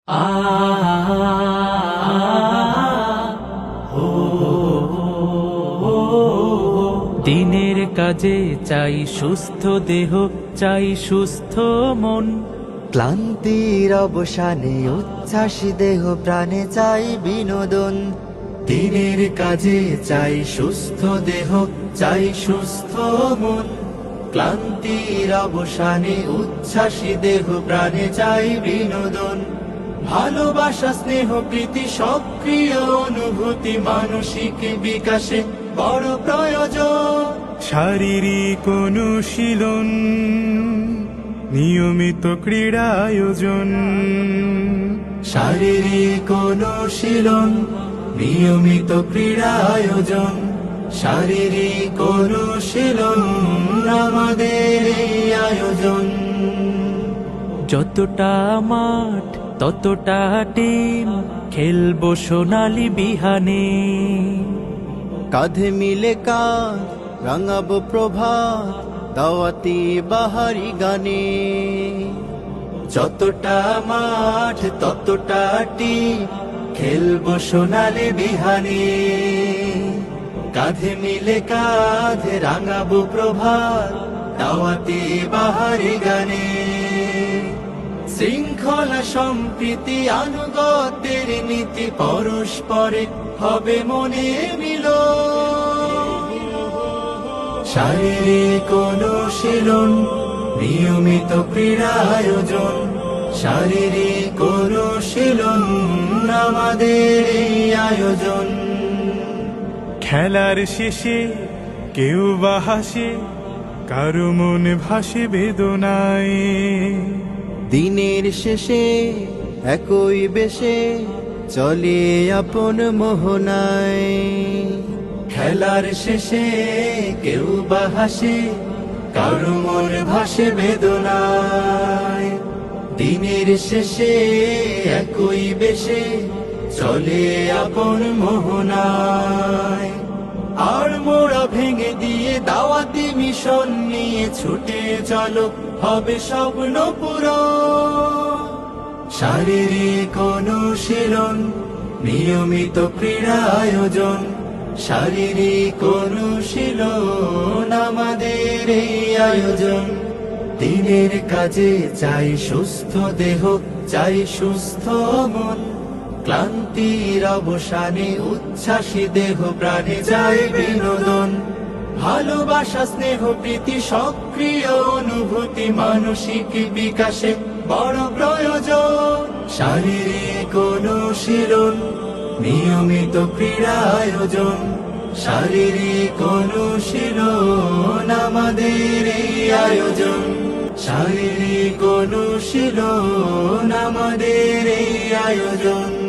আ দিনের কাজে চাই সুস্থ দেহ, চাই সুস্থ মন। ক্লান্তির অবসানে উচ্ছ্বাসী দেহ প্রাণে চাই বিনোদন। দিনের কাজে চাই সুস্থ দেহ, চাই সুস্থ মন। ক্লান্তির অবসানে উচ্ছ্বাসী দেহ প্রাণে চাই বিনোদন। ভালোবাসা, স্নেহ, প্রীতি, সক্রিয় অনুভূতি মানসিক বিকাশে বড় প্রয়োজন। শারীরিক অনুশীলন, নিয়মিত ক্রীড়া আয়োজন। শারীরিক অনুশীলন, নিয়মিত ক্রীড়া আয়োজন। শারীরিক অনুশীলন আমাদের এই আয়োজন। যতটা মাঠ ততটা টিম, খেলবো সোনালি বিহানে। কাঁধে মিলে কাঁধ রাঙাবো প্রভাত, দাওয়াতি বাহারি গানে। যতটা মাঠ ততটা টিম, খেলবো সোনালি বিহানে। কাঁধে মিলে কাঁধ রাঙাবো প্রভাত, দাওয়াতি বাহারি গানে। শৃঙ্খলা, সম্প্রীতি, আনুগত্যের নীতি, পরস্পরে হবে মনে মিল। শারীরিক অনুশীলন, নিয়মিত ক্রীড়া আয়োজন। শারীরিক অনুশীলন আমাদের এই আয়োজন। খেলার শেষে কেউ বা হাসে, কারো মন ভাসে বেদনায়। দিনের শেষে একই বেশে চলে আপন মোহনায়। খেলার শেষে কেউ বা হাসে, কারো মন ভাসে বেদনায়। দিনের শেষে একই বেশে চলে আপন মোহনায়। আর মোড়া ভেঙে দিয়ে দাওয়াতি মিশন নিয়ে ছুটে চলো, হবে স্বপ্ন পূরণ। শারীরিক অনুশীলন, নিয়মিত ক্রীড়া আয়োজন। শারীরিক অনুশীলন আমাদের এই আয়োজন। দিনের কাজে চাই সুস্থ দেহ, চাই সুস্থ মন। ক্লান্তির অবসানে উচ্ছ্বাসী দেহ প্রাণে চাই বিনোদন। ভালোবাসা, স্নেহ, প্রীতি, সক্রিয় অনুভূতি মানসিক বিকাশে বড় প্রয়োজন। শারীরিক অনুশীলন, নিয়মিত ক্রীড়া আয়োজন। শারীরিক অনুশীলন আমাদের এই আয়োজন। শারীরিক অনুশীলন আমাদের এই আয়োজন।